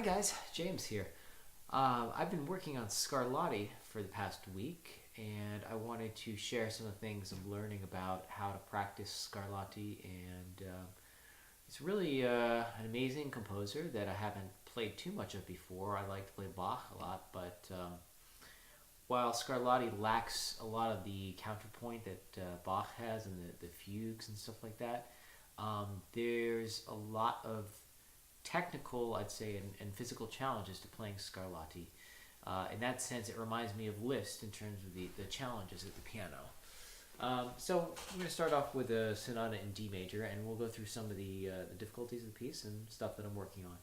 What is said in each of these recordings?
guys, James here. I've been working on Scarlatti for the past week, and I wanted to share some of the things I'm learning about how to practice Scarlatti. And It's really an amazing composer that I haven't played too much of before. I like to play Bach a lot, but while Scarlatti lacks a lot of the counterpoint that Bach has and the fugues and stuff like that, there's a lot of technical, I'd say, and physical challenges to playing Scarlatti. In that sense, it reminds me of Liszt in terms of the challenges at the piano. So I'm going to start off with a sonata in D major, and we'll go through some of the difficulties of the piece and stuff that I'm working on.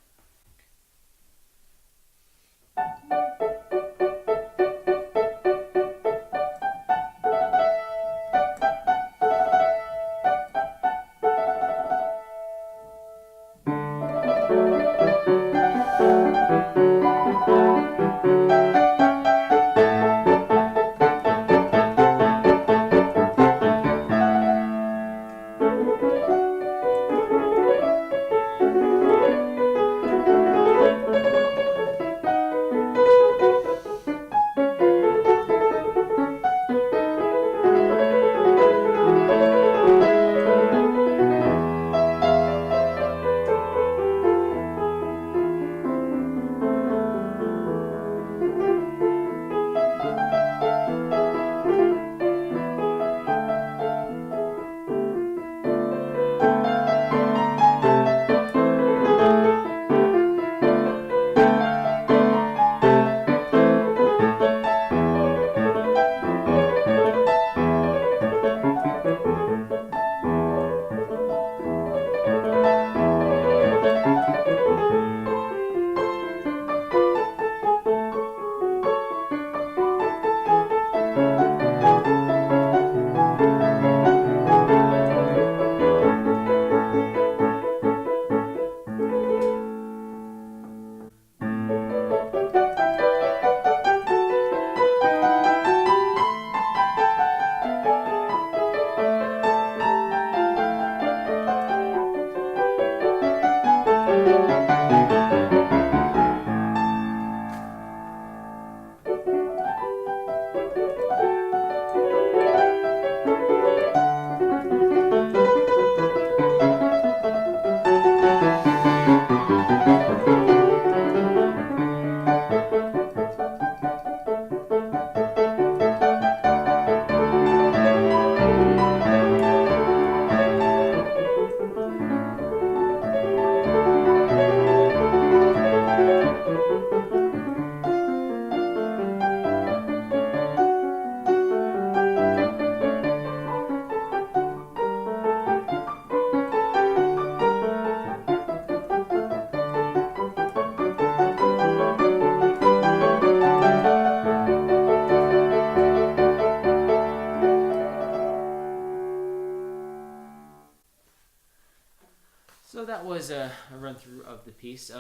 So that was a run through of the piece.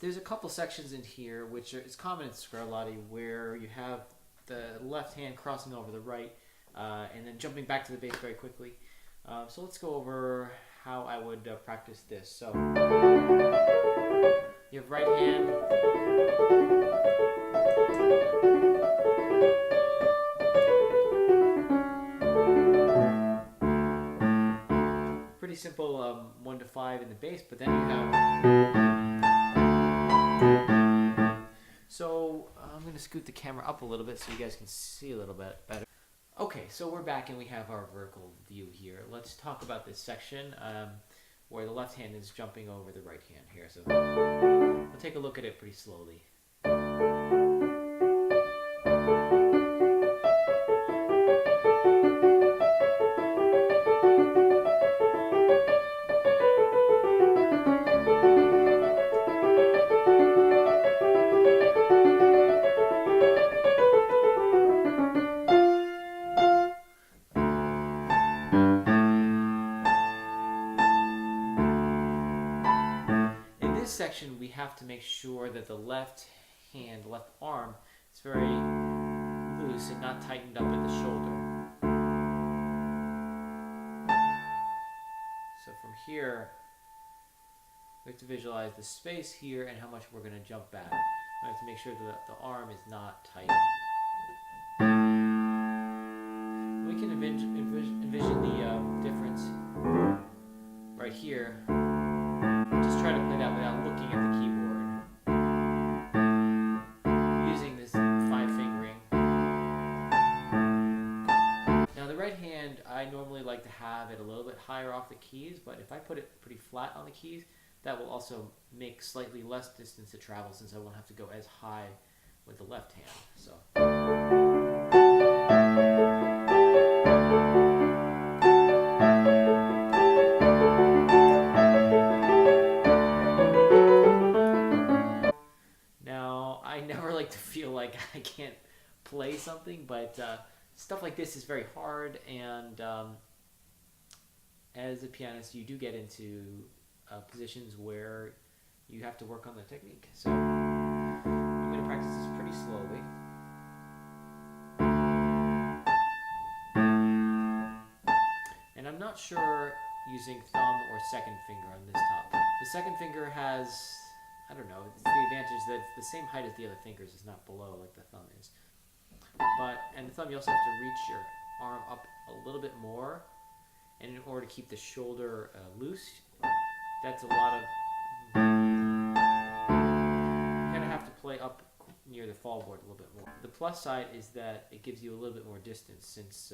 There's a couple sections in here which it's common in Scarlatti where you have the left hand crossing over the right and then jumping back to the bass very quickly. So let's go over how I would practice this. So you have right hand. Pretty simple 1 to 5 in the bass, but then you have. So I'm going to scoot the camera up a little bit so you guys can see a little bit better. Okay, so we're back and we have our vertical view here. Let's talk about this section where the left hand is jumping over the right hand here. So we'll take a look at it pretty slowly. Section we have to make sure that the left hand, left arm is very loose and not tightened up at the shoulder. So from here we have to visualize the space here and how much we're going to jump back. We have to make sure that the arm is not tight. We can envision the difference right here. Just try to play that without looking at the keyboard. Using this 5 fingering. Now the right hand, I normally like to have it a little bit higher off the keys, but if I put it pretty flat on the keys, that will also make slightly less distance to travel since I won't have to go as high with the left hand. So. Now, I never like to feel like I can't play something, but stuff like this is very hard, and as a pianist, you do get into positions where you have to work on the technique. So I'm going to practice this pretty slowly. And I'm not sure using thumb or second finger on this top. The second finger has, I don't know, it's the advantage that it's the same height as the other fingers. It's not below like the thumb is. And the thumb, you also have to reach your arm up a little bit more. And in order to keep the shoulder loose, that's a lot of... You kind of have to play up near the fall board a little bit more. The plus side is that it gives you a little bit more distance, since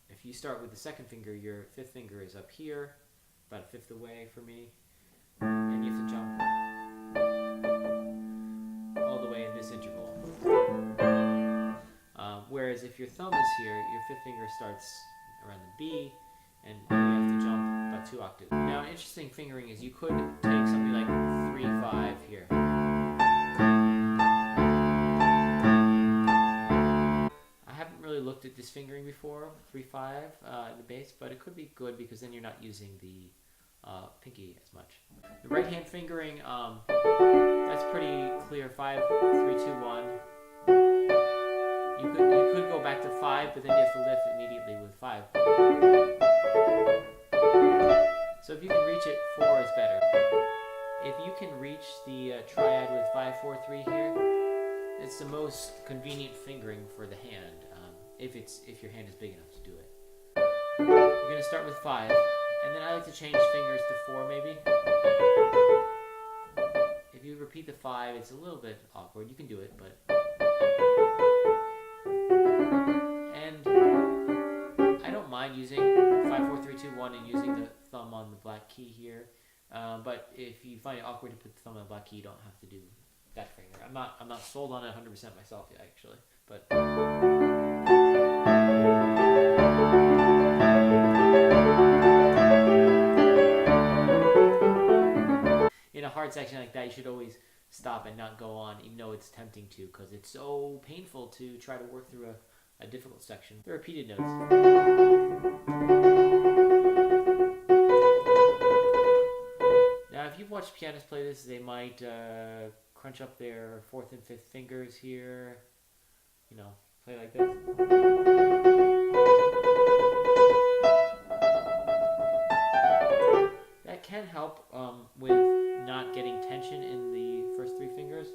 if you start with the second finger, your 5th finger is up here, about a 5th away for me, and you have to jump all the way in this interval. Whereas if your thumb is here, your 5th finger starts around the B, and you have to jump about 2 octaves. Now, an interesting fingering is you could take something like 3-5 here. I haven't really looked at this fingering before, 3-5 in the bass, but it could be good because then you're not using the pinky as much. The right hand fingering, that's pretty clear. 5, 3, 2, 1. You could go back to 5, but then you have to lift immediately with 5. So if you can reach it, 4 is better. If you can reach the triad with 5, 4, 3 here, it's the most convenient fingering for the hand, if your hand is big enough to do it. You're going to start with 5, and then I like to change fingers to 4 maybe. If you repeat the 5, it's a little bit awkward. You can do it, but... And I don't mind using 5, 4, 3, 2, 1 and using the thumb on the black key here. But if you find it awkward to put the thumb on the black key, you don't have to do that finger. I'm not sold on it 100% myself yet, actually. But in a hard section like that, you should always stop and not go on, even though it's tempting to, because it's so painful to try to work through a difficult section. The repeated notes. Now, if you've watched pianists play this, they might crunch up their 4th and 5th fingers here. You know, play like this. That can help with not getting tension in the first 3 fingers.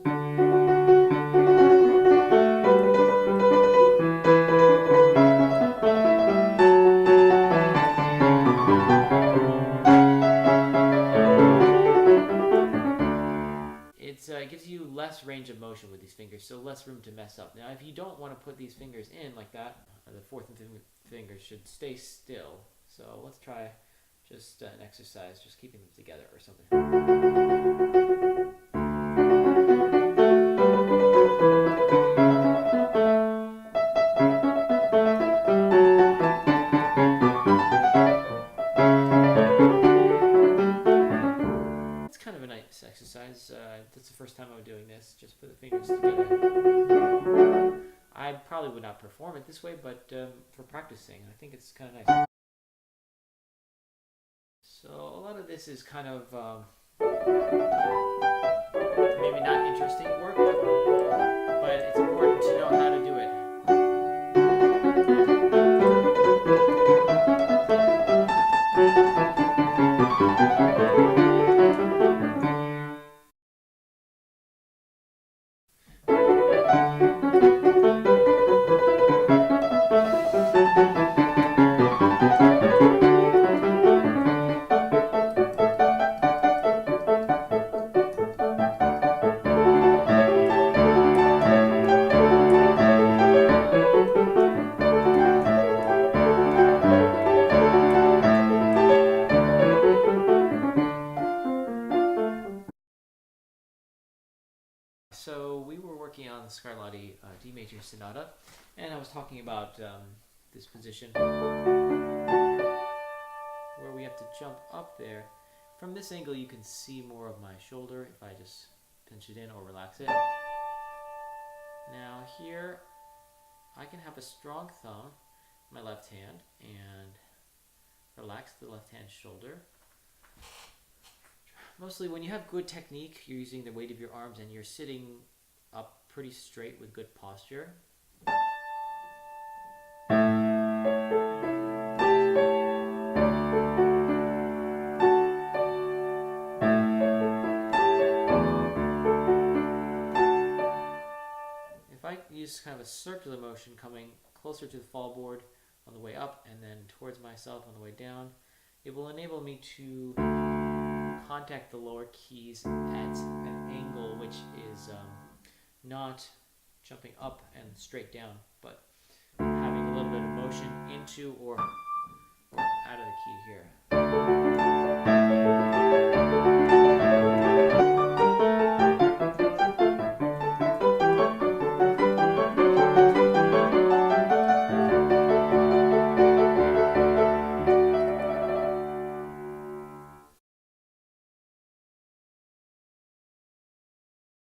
It gives you less range of motion with these fingers, so less room to mess up. Now, if you don't want to put these fingers in like that, the 4th and 5th fingers should stay still. So let's try just an exercise, just keeping them together or something. It's kind of a nice exercise. That's the first time I'm doing this. Just put the fingers together. I probably would not perform it this way, but for practicing, I think it's kind of nice. So a lot of this is kind of maybe not interesting work, but it's important to know how to do it. So we were working on the Scarlatti D major Sonata, and I was talking about this position where we have to jump up there. From this angle you can see more of my shoulder if I just pinch it in or relax it. Now here I can have a strong thumb in my left hand and relax the left hand shoulder. Mostly when you have good technique, you're using the weight of your arms and you're sitting up pretty straight with good posture. If I use kind of a circular motion coming closer to the fall board on the way up and then towards myself on the way down, it will enable me to contact the lower keys at an angle which is not jumping up and straight down, but having a little bit of motion into or out of the key here.